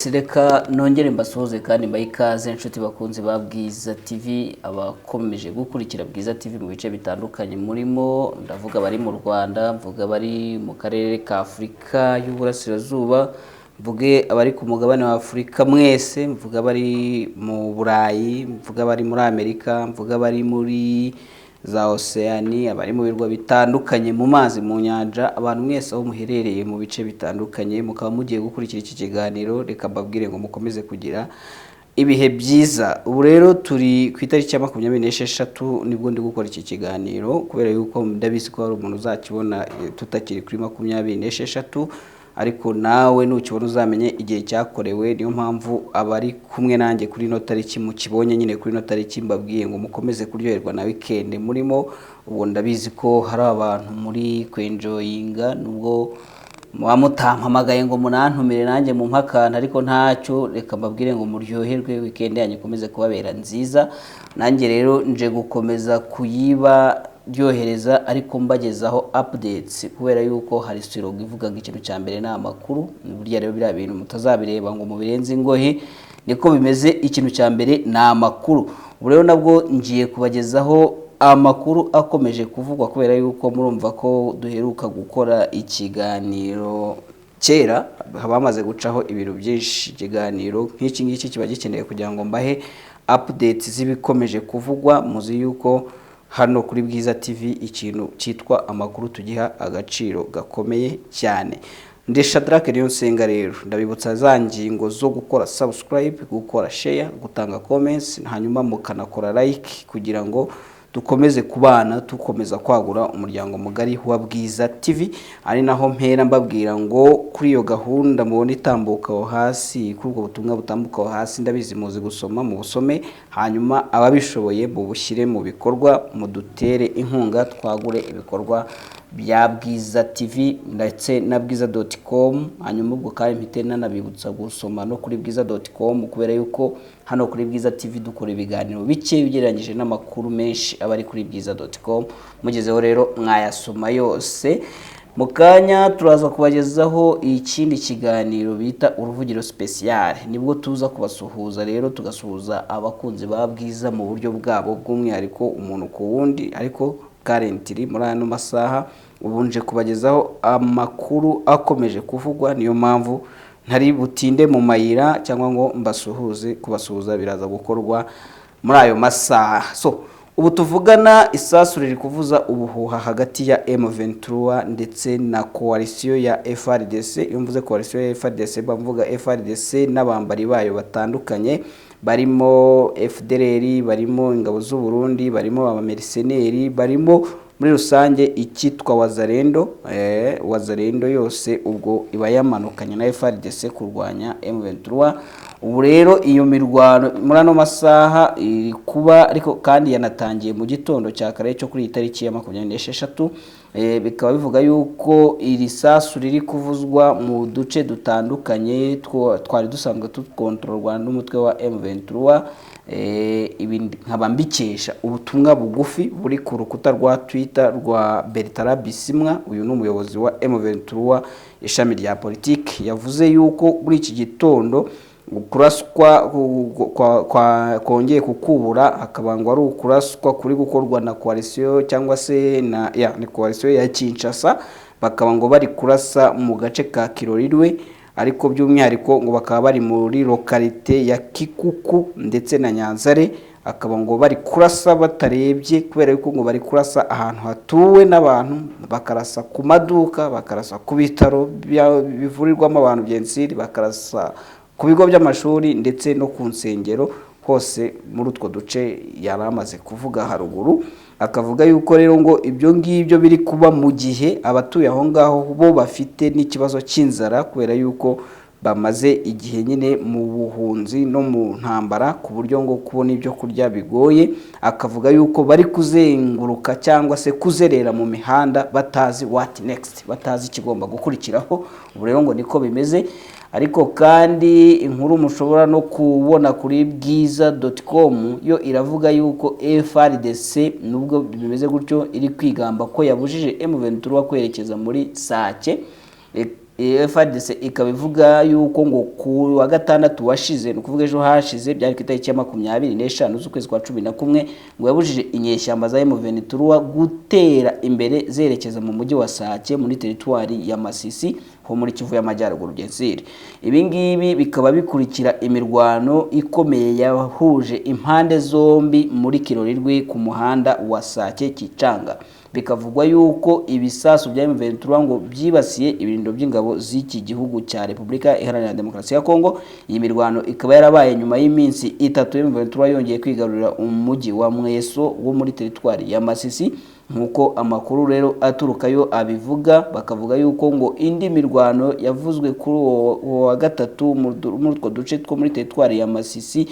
Reka nongere mbasuhuze kandi mbahe ikaze inshuti bakunzi ba Bwiza TV, abakomeje gukurikira Bwiza TV mu bice bitandukanye murimo, ndavuga bari mu Rwanda, mvuga bari mu karere ka Afurika y'Uburasirazuba, mvuge abari ku mugabane wa Afurika mwese, mvuga bari mu Burayi, mvuga bari muri Amerika, mvuga bari muri za Oceani, abari mu birwa bitandukanye mu mazi, mu nyanja, abantu mwese aho muherereye mu bice bitandukanye mukaba mugiye gukurikira iki kiganiro, reka mbabwire ngo mukomeze kugira ibihe byiza. Ubu rero turi ku itariki ya 26 nibwo ndi gukora iki kiganiro, kubera yuko ndabizi ko hari umuntu uzakibona tutakiri kuri 26, ariko nawe nukibona uzamenye igihe cyakorewe. Niyo mpamvu abari kumwe nanjye kuri no tariki mukibonye nyine kuri no tariki mbabwiye ngo mukomeze kuryoherwa na weekend murimo. Ubu ndabizi ko hari abantu muri kwenjoyinga, nubwo mutampamagaye ngo munantumire nanjye mu mpakana, ariko ntacyo, reka mbabwire ngo muryoherwe, weekend yanyu ikomeze kubabera nziza. Nanjye rero nje gukomeza kuyiba ryohereza, ariko mbagezaho updates, kubera yuko hari siroga ivuga ngo ikintu cya mbere ni amakuru. Burya rero biriya bintu mutazabireba ngo mubirenze ingohe, niko bimeze. Ikintu cya mbere ni amakuru. Ubu rero nabwo ngiye kubagezaho amakuru akomeje kuvugwa, kubera yuko murumva ko duheruka gukora ikiganiro kera, bamaze gucaho ibintu byinshi. Ikiganiro nk'iki ngiki kiba gikeneye kugira ngo mbahe updates z'ibikomeje kuvugwa. Muzi yuko hano kuri Bwiza TV ikintu cyitwa amakuru tugiha agaciro gakomeye cyane. Ndesha Drake rero nsenga, rero ndabibutsa za ngingo zo gukora subscribe, gukora share, gutanga comments, hanyuma mukanakora like, kugira ngo dukomeze kubana, tukomeza kwagura umuryango mugari wa Bwiza TV. Ari naho mpera mbabwira ngo kuri iyo gahunda mubona itambuka aho hasi, kuri ubwo butumwa butambuka aho hasi, ndabizi muzi gusoma, mu busome, hanyuma ababishoboye mu bushyire mu bikorwa, mudutere inkunga twagure ibikorwa bya Bwiza TV ndetse na bwiza.com. hanyuma ubwo kandi mpite nanabibutsa gusoma no kuri bwiza.com, kubera yuko hano kuri Bwiza TV dukora ibiganiro bike ugereranyije n'amakuru menshi abari kuri bwiza.com. mugezeho rero mwayasoma yose. Mukanya turaza kubagezaho ikindi kiganiro bita uruvugiro special, nibwo tuza kubasuhuza rero, tugasuhuza abakunzi ba Bwiza mu buryo bwabo bw'umwihariko, umuntu ku wundi, ariko currently muri ano masaha ubunje kubagezaho amakuru akomeje kuvugwa. Niyo mpamvu ntari butinde mu mayira cyangwa ngo mbasuhuze, kubasuhuza biraza gukorwa muri ayo masaha. So ubu tuvugana isasu riri kuvuza ubuhuha hagati ya M23 ndetse na coalition ya FRDC. Iyo mvuze coalition ya FRDC bamvuga FRDC n'abambari bayo batandukanye, barimo FDLR, barimo ingabo z'u Burundi, barimo abamercenaires, barimo muri rusange ikitwa Wazalendo. Wazalendo yose ubwo iba yamanukanye na FRDC kurwanya M23. Ubu rero iyo mirwano muri ano masaha iri kuba, ariko kandi yanatangiye mu gitondo cya kare cyo kuri itariki ya 26. Bikaba bivuga yuko iri sasu riri kuvuzwa mu duce dutandukanye twari dusanzwe tukontororwa n'umutwe wa M23. Ibindi nkaba mbikesha ubutumwa bugufi buri ku rukuta rwa Twitter rwa Bertrand Bisimwa. Uyu ni umuyobozi wa M23 ishami rya politiki, yavuze yuko muri iki gitondo ukuraswa kongeye kukubura, hakabangwa ari ukuraswa kuri gukorwa na coalition cyangwa se ni coalition ya Kinshasa, bakaba ngo bari kurasa mu gace ka Kirorirwe, ariko by'umwihariko ngo bakaba bari muri localité ya Kikuku ndetse na Nyanzare. Akaba ngo bari kurasa batarebye, kubera yuko ngo bari kurasa ahantu hatuwe n'abantu, bakarasa ku maduka, bakarasa ku bitaro bivurirwamo abantu byensiri, bakarasa ku bigo by'amashuri ndetse no ku nsengero hose muri utwo duce yaramaze kuvuga haruguru. Akavuga yuko rero ngo ibyo ngibyo biri kuba mu gihe abatuye aho ngaho bo bafite n'ikibazo cy'inzara, kubera yuko bamaze igihe nyine mu buhunzi no mu ntambara, ku buryo ngo kubona ibyo kurya bigoye. Akavuga yuko bari kuzenguruka cyangwa se kuzerera mu mihanda batazi what next, batazi ikigomba gukurikiraho. Ubu rero ngo niko bimeze. Ariko kandi inkuru mushobora no kubona kuri bwiza.com yo iravuga yuko FRDC nubwo bimeze gutyo iri kwigamba ko yabujije M23 kwerekeza muri Sake. FARDC ikaba ivuga yuko ngo ku wa gatandatu washize no kuvuga ejo hashize byari ku itariki ya 25 z'ukwezi kwa 11 ngo yabujije inyeshyamba za M23 gutera imbere zerekeza mu mujyi wa Sake muri teritwari ya Masisi ho muri Kivu y'Amajyaruguru Gensire. Ibi ngibi bikaba bikurikira imirwano ikomeye yahuje impande zombi muri Kirorirwe ku muhanda wa Sake Kicanga. Bikavugwa yuko ibisasu bya M23 ngo byibasiye ibirindo by'ingabo z'iki gihugu cya Repubulika Iharanira Demokarasi ya Kongo. Iyi mirwano ikaba yarabaye nyuma y'iminsi 3 M23 yongeye kwigarurira umujyi wa Mweso wo muri teritwari ya Masisi. Nkuko amakuru rero aturukayo abivuga, bakavuga yuko ngo indi mirwano yavuzwe kuri wa gatatu muri utwo duce two muri teritwari ya Masisi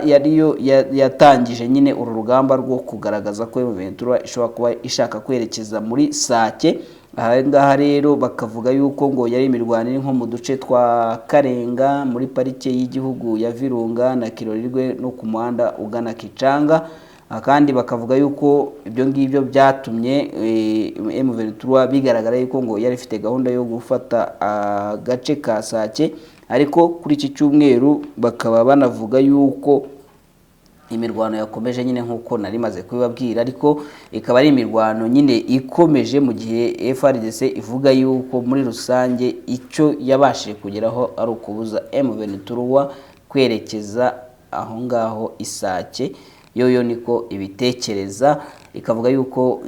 yariyo yatangije nyine uru rugamba rwo kugaragaza ko M23 ishobora kuba ishaka kwerekeza muri Sake. Aha rero bakavuga yuko ngo yari imirwano nko mu duce twa Karenga muri parike y'igihugu ya Virunga na Kirorirwe no ku muhanda ugana Kicanga. Kandi bakavuga yuko ibyo ngibyo byatumye M23 bigaragara yuko ngo yari ifite gahunda yo gufata agace ka Sake. Ariko kuri iki cyumweru bakaba banavuga yuko imirwano yakomeje nyine nkuko nari maze kubibabwira, ariko ikaba ari imirwano nyine ikomeje mu gihe FARDC ivuga yuko muri rusange icyo yabashije kugeraho ari ukubuza M23 kwerekeza aho ngaho Isake. Yoyo niko ibitekereza, ikavuga yuko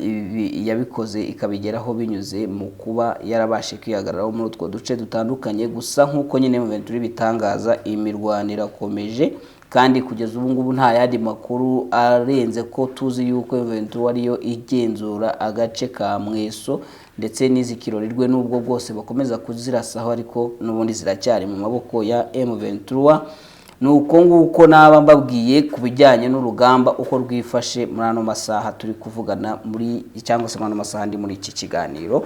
yabikoze ikabigeraho binyuze mu kuba yarabashe kwihagararaho muri utwo duce dutandukanye. Gusa nkuko nyine M23 bitangaza, imirwano irakomeje kandi kugeza ubu ngubu nta yandi makuru arenze ko tuzi yuko M23 ariyo igenzura agace ka Mweso ndetse n'izikirorirwe, nubwo bwose bakomeza kuzirasaho ariko n'ubundi ziracyari mu maboko ya M23. Nuko nguko naba mbabwiye kubijyanye n'urugamba uko rwifashe muri ano masaha turi kuvugana muri cyangwa se muri masaha ndi muri iki kiganiro.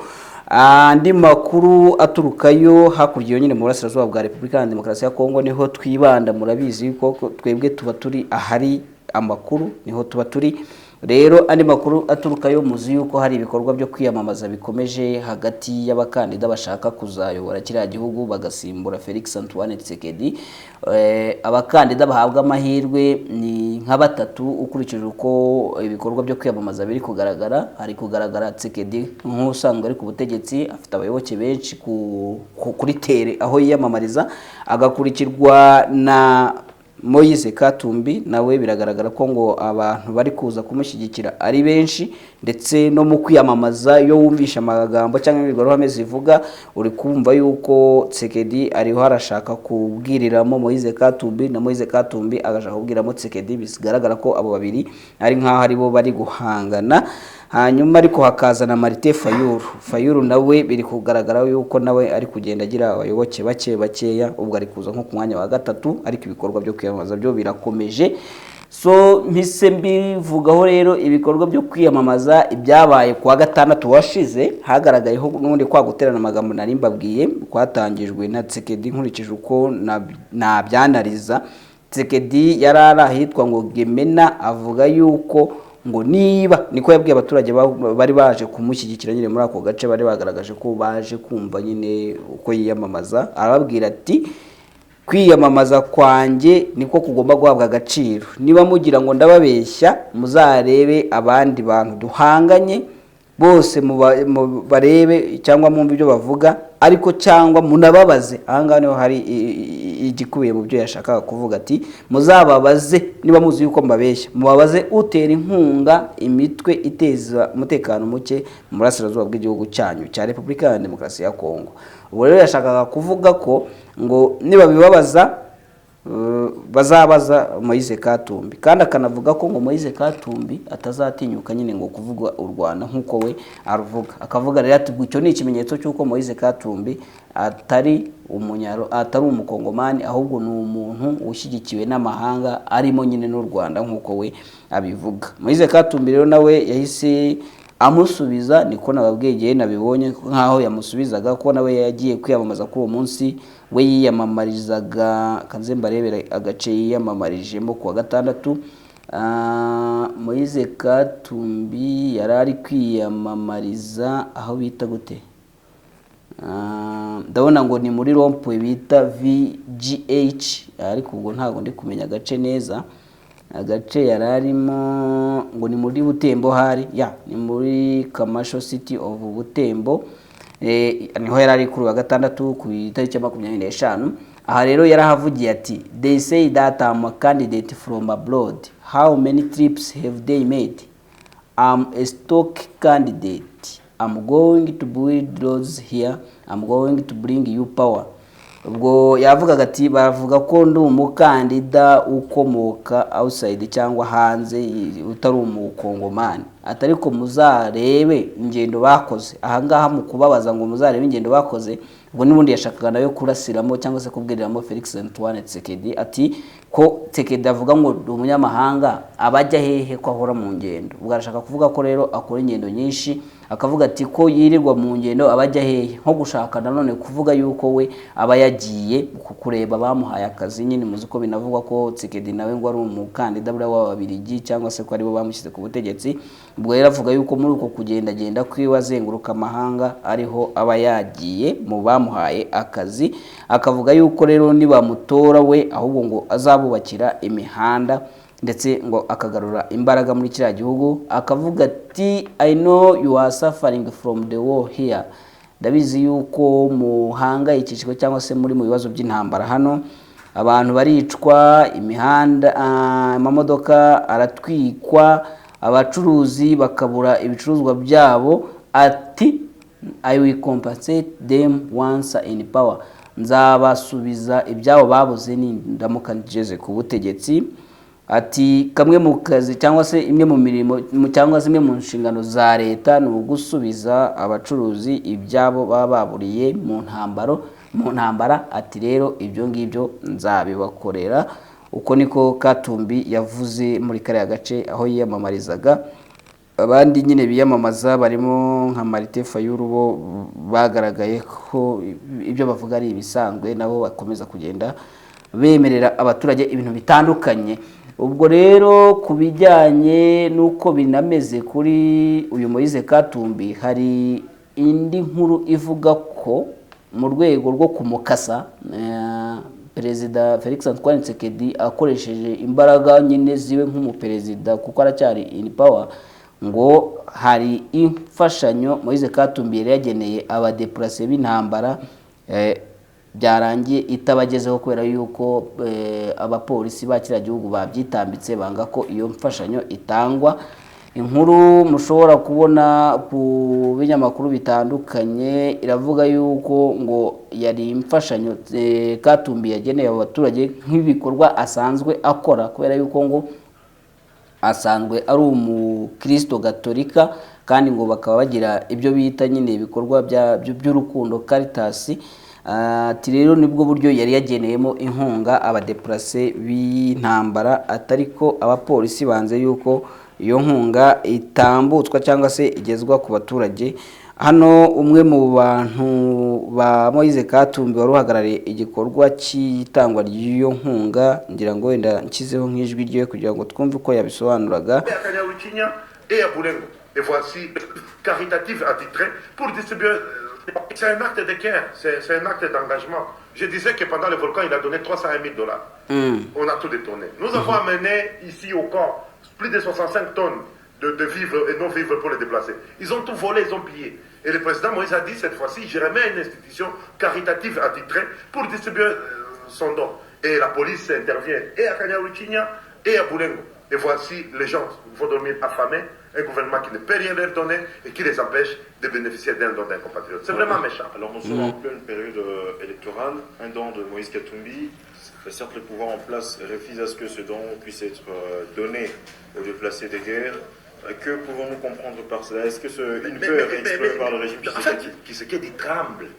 Andi makuru aturukayo hakurya nyine mu burasirazuba bwa Repubulika ya Demokarasi ya Kongo niho twibanda. Murabizi ko twebwe tuba turi ahari amakuru, niho tuba turi. Rero andi makuru aturukayo muzi yuko hari ibikorwa byo kwiyamamaza bikomeje hagati y'abakandida bashaka kuzayobora kiriya gihugu bagasimbura Felix Antoine Tshisekedi. Abakandida bahabwa amahirwe ni nka batatu ukurikije uko ibikorwa byo kwiyamamaza biri kugaragara. Hari kugaragara Tshisekedi nk'usanzwe ari ku butegetsi, afite abayoboke benshi kuri tere aho yiyamamariza, agakurikirwa na Moise Katumbi, nawe biragaragara ko ngo abantu bari kuza kumushyigikira ari benshi, ndetse no mu kwiyamamaza yo wumvisha amagambo cyangwa ibikorwa zivuga uri kumva yuko Tshisekedi ariho harashaka kubwiriramo Moise Katumbi, na Moise Katumbi agashaka kubwiramo Tshisekedi. Bigaragara ko abo babiri ari nkaho ari bo bari guhangana. Hanyuma ariko hakazana Martin Fayulu nawe biri kugaragara yuko nawe ari kugenda agira abayoboke bakeya, ubwo ari kuza nko ku mwanya wa gatatu, ariko ibikorwa byo kwiyamamaza byo birakomeje. So mpise mbivugaho rero ibikorwa byo kwiyamamaza ibyabaye ku wa gatandatu washize, hagaragayeho n'ubundi kwa guterana amagambo nari mbabwiye kwatangijwe na Tshisekedi. Nkurikije uko na byanariza, Tshisekedi yararahitwa ngo Gemena, avuga yuko ngo niba niko yabwiye abaturage bari baje kumushyigikira nyine muri ako gace, bari bagaragaje ko baje kumva nyine uko yiyamamaza. Arababwira ati kwiyamamaza kwanjye niko kugomba guhabwa agaciro, niba mugira ngo ndababeshya muzarebe abandi bantu duhanganye bose barebe cyangwa mwumve ibyo bavuga, ariko cyangwa munababaze. Ahangaha niho hari igikubiye mu byo yashakaga kuvuga, ati muzababaze niba muzi yuko mbabeshya, mubabaze utera inkunga imitwe iteza umutekano muke mu burasirazuba bw'igihugu cyanyu cya Repubulika ya Demokarasi ya Kongo. Ubwo rero yashakaga kuvuga ko ngo niba bibabaza bazabaza Moise Katumbi, kandi akanavuga ko ngo Moise Katumbi atazatinyuka nyine ngo kuvuga u Rwanda nkuko we aruvuga. Akavuga rero ati icyo ni ikimenyetso cy'uko Moise Katumbi atari umukongomani, ahubwo ni umuntu ushyigikiwe n'amahanga arimo nyine n'u Rwanda nkuko we abivuga. Moise Katumbi rero nawe yahise amusubiza, niko nababwiye nabibonye nkaho yamusubizaga ko nawe yagiye kwiyamamaza kuri uwo munsi. We yiyamamarizaga kanze mbarebera agace yiyamamarijemo ku wa gatandatu. Moise Katumbi yarari kwiyamamariza aho bita gute, ndabona ngo ni muri rompuwe bita VGH, ariko ubwo ntabwo ndi kumenya agace neza. Agace yararimo ngo ni muri Butembo, hari ni muri Commercial City of Butembo. Niho yarari kuri wa gatandatu ku itariki ya 25. Aha rero yarahavugiye ati they say that I'm a candidate from abroad. How many trips have they made? I'm a stock candidate. I'm going to build roads here. I'm going to bring you power. Ubwo yavugaga ati bavuga ko ndi umukandida ukomoka outside cyangwa hanze utari umukongomani, atari ko muzarebe ingendo bakoze. Aha ngaha mu kubabaza ngo muzarebe ingendo bakoze, ubwo nibundi yashakaga nayo kurasiramo cyangwa se kubwiriramo Felix Antoine Tshisekedi ati ko Tshisekedi avuga ngo umunyamahanga abajya hehe ko ahora mu ngendo. Ubwo arashaka kuvuga ko rero akora ingendo nyinshi, akavuga ati ko yirirwa mu ngendo abajya hehe, nko gushaka nanone kuvuga yuko we aba yagiye kureba bamuhaye akazi. Nyine muzi ko binavugwa ko Tshisekedi nawe ngo ari umukandida bura w'ababirigi cyangwa se ko ari bo bamushyize ku butegetsi. Ubwo rero avuga yuko muri uko kugenda kwiwe azenguruka amahanga ariho aba yagiye mu bamuhaye akazi. Akavuga yuko rero nibamutora we ahubwo ngo azabubakira imihanda ndetse ngo akagarura imbaraga muri kiriya gihugu. Akavuga ati I know you are suffering from the war here. Ndabizi yuko muhangayikishijwe cyangwa se muri mu bibazo by'intambara hano, abantu baricwa, imihanda, amamodoka aratwikwa, abacuruzi bakabura ibicuruzwa byabo. Ati I will compensate them once in power. Nzabasubiza ibyabo babuze nindamuka ngeze ku butegetsi. Ati kamwe mu kazi cyangwa se imwe mu mirimo cyangwa se imwe mu nshingano za leta ni ugusubiza abacuruzi ibyabo baba baburiye mu ntambara. Ati rero ibyo ngibyo nzabibakorera. Uko niko Katumbi yavuze muri kariya gace aho yiyamamarizaga. Abandi nyine biyamamaza barimo nka Martin Fayulu bo bagaragaye ko ibyo bavuga ari ibisanzwe, nabo bakomeza kugenda bemerera abaturage ibintu bitandukanye. Ubwo rero kubijyanye nuko binameze kuri uyu Moise Katumbi, hari indi nkuru ivuga ko mu rwego rwo kumukasa Perezida Felix Antoine Tshisekedi akoresheje imbaraga nyine ziwe nk'umuperezida kuko aracyari in power, ngo hari imfashanyo Moise Katumbi yari yageneye abadeplace b'intambara byarangiye itabagezeho kubera yuko abapolisi ba kiriya gihugu babyitambitse banga ko iyo mfashanyo itangwa. Inkuru mushobora kubona ku binyamakuru bitandukanye iravuga yuko ngo yari imfashanyo Katumbi yageneye abaturage nk'ibikorwa asanzwe akora, kubera yuko ngo asanzwe ari umukristo gatolika kandi ngo bakaba bagira ibyo bita nyine ibikorwa by'urukundo Caritas. Ati rero nibwo buryo yari yageneyemo inkunga abadeplace b'intambara, atariko abapolisi banze yuko iyo nkunga itambutswa cyangwa se igezwa ku baturage. Hano umwe mu bantu ba Moise Katumbi waruhagarariye igikorwa cy'itangwa ry'iyo nkunga, ngira ngo wenda nkizeho nk'ijwi rye kugira ngo twumve uko yabisobanuraga. Et voici caritative attitrée pour distribuer. C'est un acte de cœur, c'est un acte d'engagement. Je disais que pendant le volcan, il a donné $301 000. On a tout détourné. Nous avons amené ici au camp plus de 65 tonnes de vivres et non-vivres pour les déplacer. Ils ont tout volé, ils ont pillé. Et le président Moïse a dit cette fois-ci, je remets une institution caritative attitrée pour distribuer son don. Et la police intervient et à Kanyawichinya et à Boulengo. Et voici les gens vont dormir affamés, un gouvernement qui ne peut rien leur donner et qui les empêche de bénéficier d'un don d'un compatriote. C'est vraiment méchant. Alors nous sommes en pleine période électorale, un don de Moïse Katumbi. Certes, le pouvoir en place refuse à ce que ce don puisse être donné aux déplacés de guerre. Que pouvons-nous comprendre par cela? Est-ce que une peur est exprimée par le régime Tshisekedi tremble.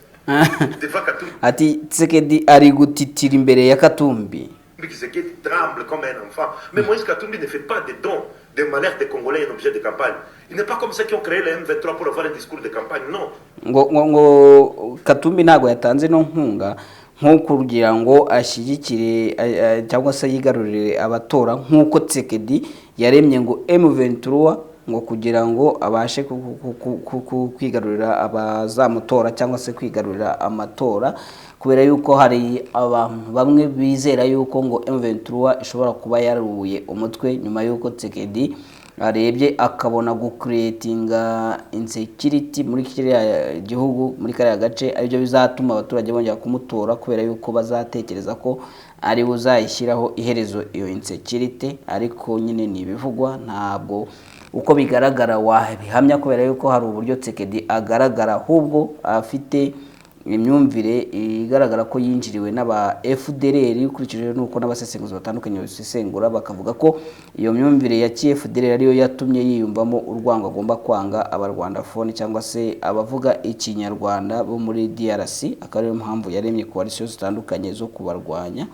Ati Tshisekedi ari gutitira imbere ya Katumbi. Tshisekedi tremble comme un enfant. Mais Moïse Katumbi ne fait pas de dons de manière des Congolais un objet de campagne. Il n'est pas comme ceux qui ont créé le M23 pour avoir un discours de campagne, non. Ngo Katumbi ntago yatanze no nkunga nko kugira ngo ashyigikire cyangwa se yigarurire abatora, nkuko Tshisekedi yaremye ngo M23 ngo kugira ngo abashe kwigarurira abazamutora cyangwa se kwigarurira amatora, kubera yuko hari abantu bamwe bizera yuko ngo M23 ishobora kuba yaruye umutwe nyuma yuko Tshisekedi arebye akabona gucreatinga insecurity muri kiriya gihugu, muri kariya gace, aribyo bizatuma abaturage bongera kumutora, kubera yuko bazatekereza ko ari uzayishyiraho iherezo iyo insecurity. Ariko nyine ni ibivugwa, ntabwo uko bigaragara wabihamya, kubera yuko hari uburyo Tshisekedi agaragara ahubwo afite imyumvire igaragara ko yinjiriwe n'aba FDLR, ukurikije nuko n'abasesenguzi batandukanye basesengura bakavuga ko iyo myumvire ya FDLR ariyo yatumye yiyumvamo urwango agomba kwanga abarwandafone cyangwa se abavuga ikinyarwanda bo muri DRC, akaba ariyo mpamvu yaremye coalition zitandukanye zo kubarwanya.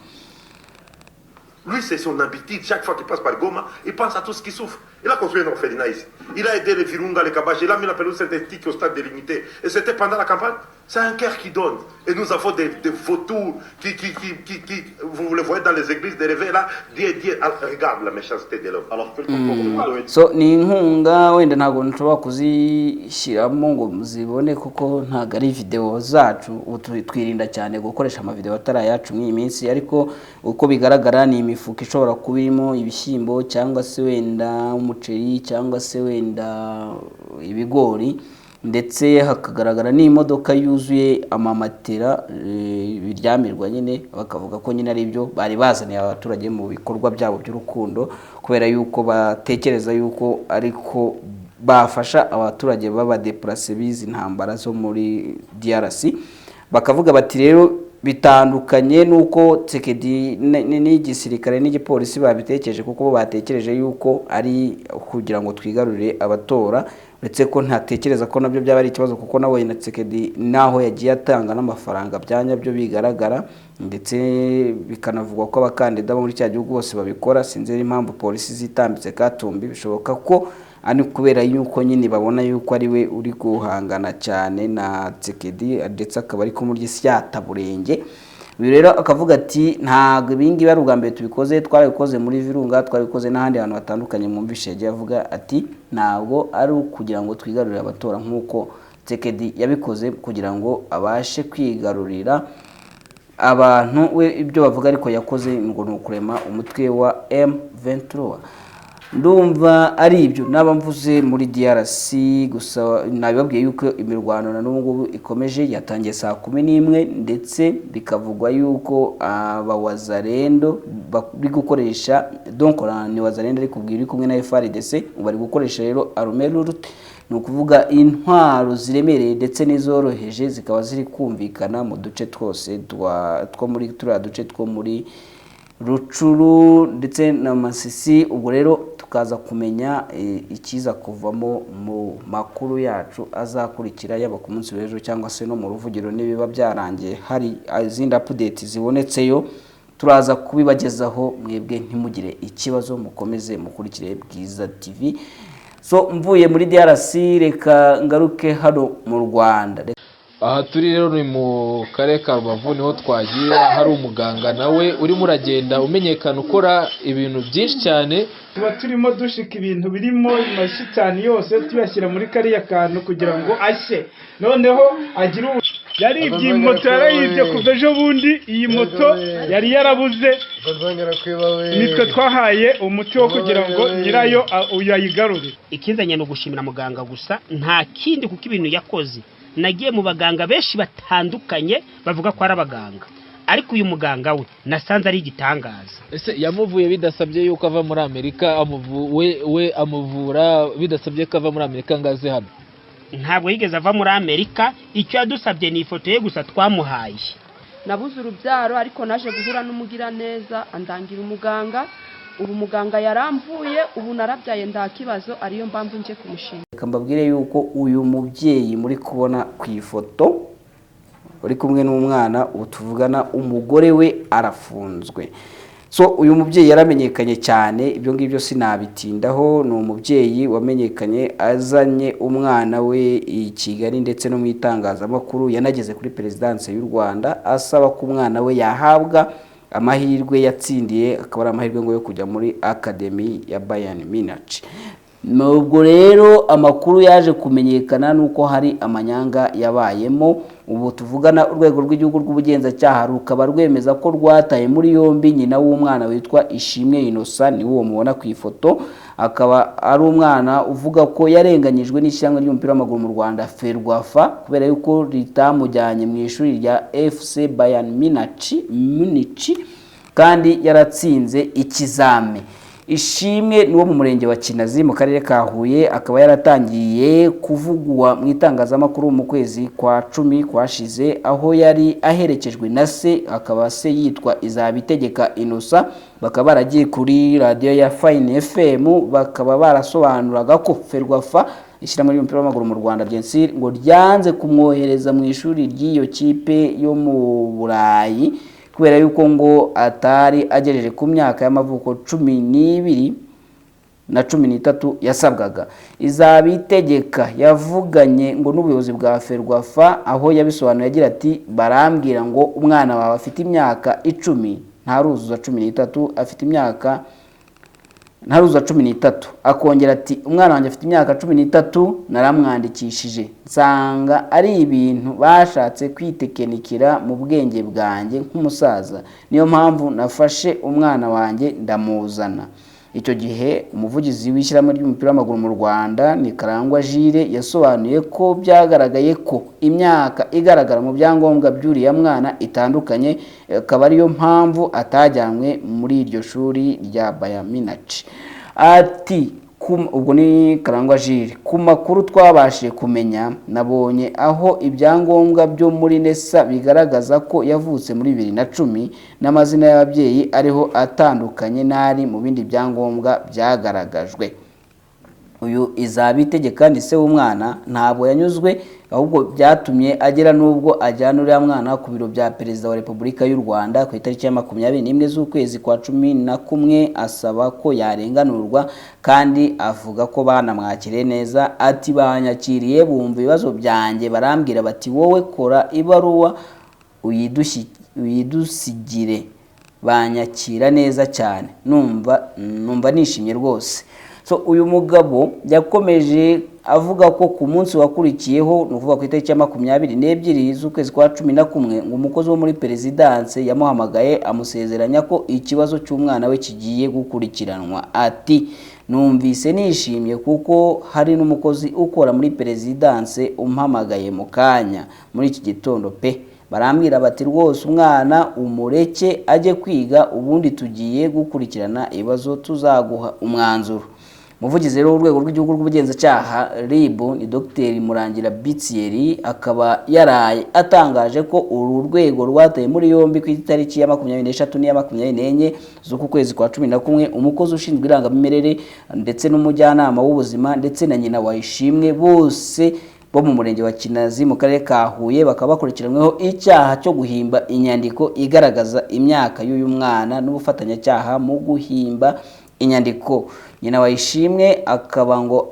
Lui, c'est son habitude. Chaque fois qu'il passe par Goma, il pense à tout ce qui souffre. Il a construit un orphelinat ici. Il a aidé les Virunga, les Kabash. Il a mis la pelouse synthétique au stade délimité. Et c'était pendant la campagne. C'est un cœur qui donne. Et nous avons des photos vous le voyez dans les églises, des réveils là. Regarde la méchanceté de l'homme. Alors que le comportement doit être... So ni inkunga wenda ntabwo nshobora kuzishyiramo ngo muzibone kuko ntabwo ari video zacu. Twirinda cyane gukoresha amavideo atari ayacu mw'iyi minsi, ariko uko bigaragara ni imifuka ishobora kubirimo ibishyimbo cyangwa se wenda umuceri cyangwa se wenda ibigori, ndetse hakagaragara n'imodoka yuzuye amamatera biryamirwa nyine, bakavuga ko nyine ari byo bari bazaniye abaturage mu bikorwa byabo by'urukundo, kubera yuko batekereza yuko ariko bafasha abaturage baba deplace bizi ntambara zo muri DRC. Bakavuga bati rero bitandukanye nuko Tshisekedi n'igisirikare n'igipolisi babitekereje, kuko bo batekereje yuko ari kugira ngo twigarurire abatora, ndetse ko ntatekereza ko nabyo byaba ari ikibazo, kuko nawe na Tshisekedi naho yagiye atanga n'amafaranga byanya byo bigaragara, ndetse bikanavugwa ko abakandida bo muri cya gihugu bose babikora. Sinzi impamvu polisi zitambitse Katumbi, bishoboka ko ani kubera yuko nyine babona yuko ari we uri guhangana cyane na Tshisekedi, ndetse akaba ari kumurya isyata burenge. Rero akavuga ati ntago ibingi bari ubwa mbere tubikoze, twarabikoze muri Virunga, twarabikoze n'ahandi hantu batandukanye. Mwumvishe yagiye avuga ati ntabwo ari ukugira ngo twigarurire abatora nk'uko Tshisekedi yabikoze kugira ngo abashe kwigarurira abantu. We ibyo bavuga ariko yakoze ngo ni ukurema umutwe wa M23. Ndumva ari ibyo naba mvuze muri DRC. Gusa nabibabwiye yuko imirwano na n'ubu ikomeje, yatangiye saa 11, ndetse bikavugwa yuko abawazarendo bari gukoresha donc ni wazarendo ari kubwira kumwe na FARDC bari gukoresha rero armée lourde, ni ukuvuga intwaro ziremereye ndetse n'izoroheje, zikaba ziri kumvikana mu duce twose two muri turiya duce two muri Rucuru ndetse na Masisi. Ubwo rero tukaza kumenya ikiza kuvamo mu makuru yacu azakurikira, yaba ku munsi w'ejo cyangwa se no mu ruvugiro nibiba byarangiye hari izindi update zibonetseyo, turaza kubibagezaho. Mwebwe ntimugire ikibazo, mukomeze mukurikire Bwiza TV. So mvuye muri DRC reka ngaruke hano mu Rwanda. Aha turi rero ni mu karere ka Rubavu, niho twagiye. Hari umuganga nawe urimo uragenda umenyekana ukora ibintu byinshi cyane. Tuba turimo dushika ibintu birimo amashitani yose tuyashyira muri kariya kantu kugira ngo ashye, noneho agira yaribye moto, yarayibye kuva ejo bundi. Iyi moto yari yarabuze, nitwe twahaye umuti wo kugira ngo nyirayo uyayigarure. Ikinzanye no gushimira muganga gusa, nta kindi kuko ibintu yakoze. Nagiye mu baganga benshi batandukanye bavuga ko ari abaganga, ariko uyu muganga we nasanze ari igitangaza. Ese yamuvuye bidasabye yuko ava muri Amerika, we amuvura bidasabye ko ava muri Amerika ngaze hano? Ntabwo yigeze ava muri Amerika, icyo yadusabye ni ifoto ye gusa twamuhaye. Nabuze urubyaro ariko naje guhura n'umugira neza andangira umuganga. Ubu muganga yaramvuye, ubu narabyaye nda kibazo, ariyo mbamvu nje kumushima. Kambabwire yuko uyu mubyeyi muri kubona ku ifoto uri kumwe n'umwana, utuvugana umugore we arafunzwe. So uyu mubyeyi yaramenyekanye cyane, ibyo ngibyo sinabitindaho. Ni umubyeyi wamenyekanye azanye umwana we i Kigali ndetse no mu itangazamakuru, yanageze kuri Perezidanse y'u Rwanda asaba ko umwana we yahabwa amahirwe yatsindiye, akaba ari amahirwe ngo yo kujya muri Academy ya Bayern Munich. Nubwo rero amakuru yaje kumenyekana nuko hari amanyanga yabayemo. Ubu tuvugana urwego rw'igihugu rw'ubugenzacyaha rukaba rwemeza ko rwataye muri yombi nyina w'umwana witwa Ishimwe Innocent, ni uwo mubona ku ifoto. Akaba ari umwana uvuga ko yarenganyijwe n'ishyanga ry'umupira w'amaguru mu Rwanda Ferwafa kubera yuko ritamujyanye mu ishuri rya FC Bayern Munich kandi yaratsinze ikizame. Ishimwe ni wo mu murenge wa Kinazi mu karere ka Huye, akaba yaratangiye kuvugwa mu itangazamakuru mu kwezi kwa 10 kwashize, aho yari aherekejwe na se, akaba se yitwa Izabitegeka Innocent. Bakaba baragiye kuri radio ya Fine FM, bakaba barasobanuraga ko Ferwafa ishyirahamwe ry'umupira w'amaguru mu Rwanda Gensir ngo ryanze kumwohereza mu ishuri ry'iyo kipe yo mu Burayi kubera yuko ngo atari agejeje ku myaka y'amavuko 12 na 13 yasabwaga. Izabitegeka yavuganye ngo n'ubuyobozi bwa Ferwafa, aho yabisobanuye agira ati barambwira ngo umwana wawe afite imyaka 10 ntaruzuza 13, afite imyaka ntaruzuza 13. Akongera ati umwana wanjye afite imyaka 13 naramwandikishije, nsanga ari ibintu bashatse kwitekenikira mu bwenge bwanjye nk'umusaza, niyo mpamvu nafashe umwana wanjye ndamuzana. Icyo gihe umuvugizi w'ishyirahamwe ry'umupira w'amaguru mu Rwanda ni Karangwa Jules yasobanuye ko byagaragaye ko imyaka igaragara mu byangombwa by'uriya mwana itandukanye, akaba ariyo mpamvu atajyanwe muri iryo shuri rya Bayern Munich. Ati ubwo ni Karangwa Jules, ku makuru twabashije kumenya nabonye aho ibyangombwa byo muri NESA bigaragaza ko yavutse muri 2010 n'amazina y'ababyeyi ariho atandukanye n'ari mu bindi byangombwa byagaragajwe. Uyu Izabitegeka ni se w'umwana ntabwo yanyuzwe, ahubwo byatumye agera nubwo ajyana uriya mwana ku biro bya Perezida wa Repubulika y'u Rwanda ku itariki ya 21 z'ukwezi kwa 11 asaba ko yarenganurwa, kandi avuga ko banamwakiriye neza. Ati banyakiriye bumva ibibazo byanjye, barambwira bati wowe kora ibaruwa uyidusigire, banyakira neza cyane, numva nishimye rwose. So uyu mugabo yakomeje avuga ko ku munsi wakurikiyeho, nuvuga ku itariki ya 22 z'ukwezi kwa 11 ngo umukozi wo muri Perezidanse yamuhamagaye amusezeranya ko ikibazo cy'umwana we kigiye gukurikiranwa. Ati numvise nishimye kuko hari n'umukozi ukora muri Perezidanse umpamagaye mu kanya muri iki gitondo pe, barambwira bati rwose umwana umureke ajye kwiga, ubundi tugiye gukurikirana ibibazo tuzaguha umwanzuro. Umuvugizi rero w'urwego rw'igihugu rw'ubugenzacyaha RIB ni Dr Murangira Bitsieri, akaba yaraye atangaje ko uru rwego rwataye muri yombi ku itariki ya 23 n'iya 24 z'uku kwezi kwa 11 umukozi ushinzwe irangamimerere ndetse n'umujyanama w'ubuzima ndetse na nyina wa Ishimwe, bose bo mu murenge wa Kinazi mu karere ka Huye, bakaba bakurikiranyweho icyaha cyo guhimba inyandiko igaragaza imyaka y'uyu mwana n'ubufatanyacyaha mu guhimba inyandiko. Nyina wa Ishimwe akaba ngo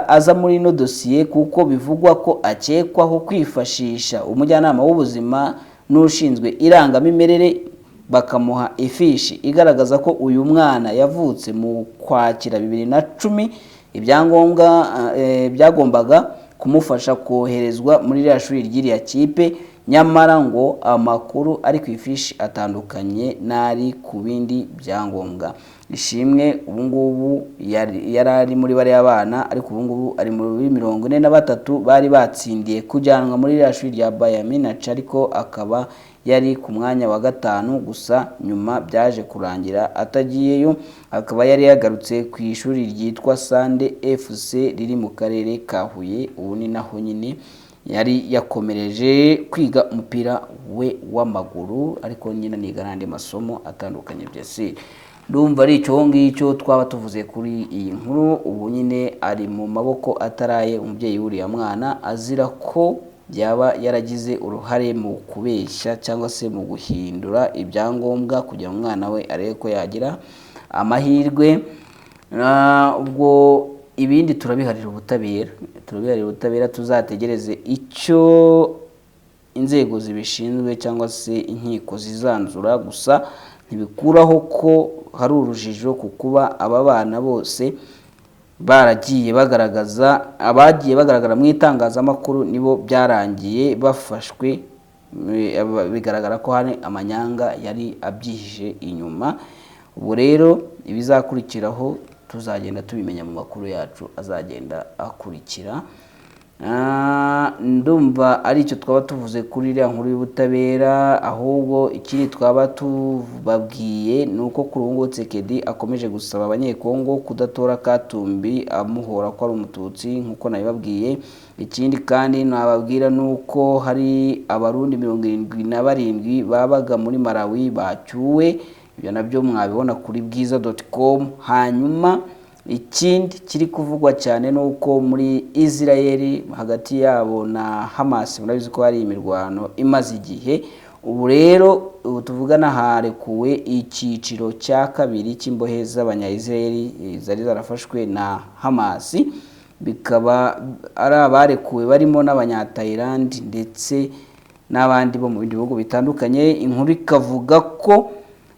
aza muri no dosiye kuko bivugwa ko akekwaho kwifashisha umujyanama w'ubuzima n'ushinzwe irangamimerere, bakamuha ifishi igaragaza ko uyu mwana yavutse mu Kwakira 2010, ibyangombwa byagombaga kumufasha koherezwa muri iriya shuri ry'iriya kipe, nyamara ngo amakuru ari ku ifishi atandukanye n'ari ku bindi byangombwa. Ishimwe ubungubu yari ari muri bari abana, ariko ubungubu ari muri 43 bari batsindiye kujyanwa muri iriya shuri rya Bayern Munich, ariko akaba yari ku mwanya wa 5 gusa, nyuma byaje kurangira atagiyeyo. Akaba yari yagarutse ku ishuri ryitwa Sande FC riri mu karere ka Huye, ubu ni naho nyine yari yakomereje kwiga umupira we w'amaguru, ariko nyine niga n'andi masomo atandukanye byose. Ndumva ari icyo ngicyo twaba tuvuze kuri iyi nkuru. Ubu nyine ari mu maboko ataraye umubyeyi w'uriya mwana, azira ko byaba yaragize uruhare mu kubeshya cyangwa se mu guhindura ibyangombwa kugira ngo umwana we arebe ko yagira amahirwe. Ubwo ibindi turabiharira ubutabera, tuzategereze icyo inzego zibishinzwe cyangwa se inkiko zizanzura. Gusa ntibikuraho ko hari urujijo ku kuba aba bana bose baragiye bagaragaza abagiye bagaragara mu itangazamakuru nibo byarangiye bafashwe, bigaragara ko hari amanyanga yari abyihije inyuma. Ubu rero ibizakurikiraho tuzagenda tubimenya mu makuru yacu azagenda akurikira. Ndumva ari icyo twaba tuvuze kuri iriya nkuru y'ubutabera, ahubwo ikindi twaba tubabwiye ni uko kuri ubu ngubu Tshisekedi akomeje gusaba abanyekongo kudatora Katumbi amuhora ko ari umututsi nk'uko nabibabwiye. Ikindi kandi nababwira ni uko hari abarundi 77 babaga muri Malawi bacyuwe, ibyo nabyo mwabibona kuri bwiza.com. hanyuma ikindi kiri kuvugwa cyane nuko muri Israel hagati yabo na Hamas murabizi ko hari imirwano imaze igihe. Ubu rero tuvugana harekuwe icyiciro cya kabiri cy'imbohe z'abanya-Israel zari zarafashwe na Hamas, bikaba ari abarekuwe barimo n'abanya-Thailand ndetse n'abandi bo mu bindi bihugu bitandukanye. Inkuru ikavuga ko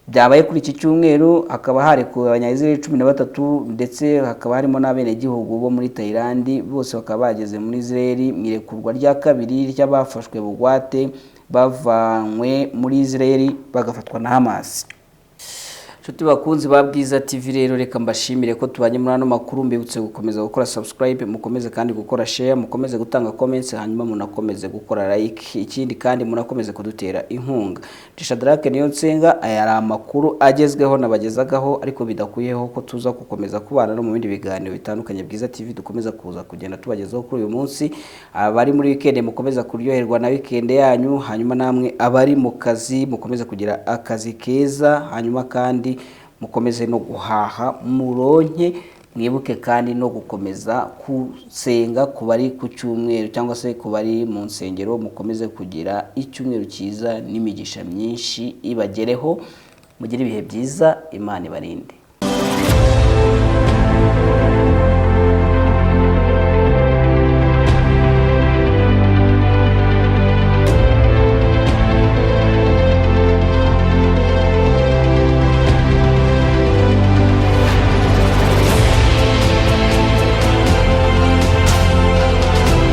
byabaye kuri iki cyumweru hakaba harekuwe abanya-Israel 13 ndetse hakaba harimo n'abenegihugu bo muri Thailand, bose bakaba bageze muri Israel mu irekurwa rya kabiri ry'abafashwe bugwate bavanywe muri Israel bagafatwa na Hamas. Nshuti bakunzi ba Bwiza TV rero reka mbashimire ko tubanye muri ano makuru, mbibutse gukomeza gukora subscribe, mukomeze kandi gukora share, mukomeze gutanga comments, hanyuma munakomeze gukora like. Ikindi kandi munakomeze kudutera inkunga. Shadrack Niyonsenga aya ari amakuru agezweho nabagezagaho, ariko bidakuyeho ko tuza gukomeza kubana no mu bindi biganiro bitandukanye Bwiza TV dukomeza kuza kugenda tubagezaho kuri uyu munsi. Abari muri weekend mukomeza kuryoherwa na weekend yanyu, hanyuma namwe abari mu kazi mukomeze kugira akazi keza, hanyuma kandi mukomeze no guhaha muronke. Mwibuke kandi no gukomeza kusenga kubari ku cyumweru cyangwa se kubari mu nsengero, mukomeze kugira icyumweru cyiza n'imigisha myinshi ibagereho. Mugire ibihe byiza, Imana ibarinde.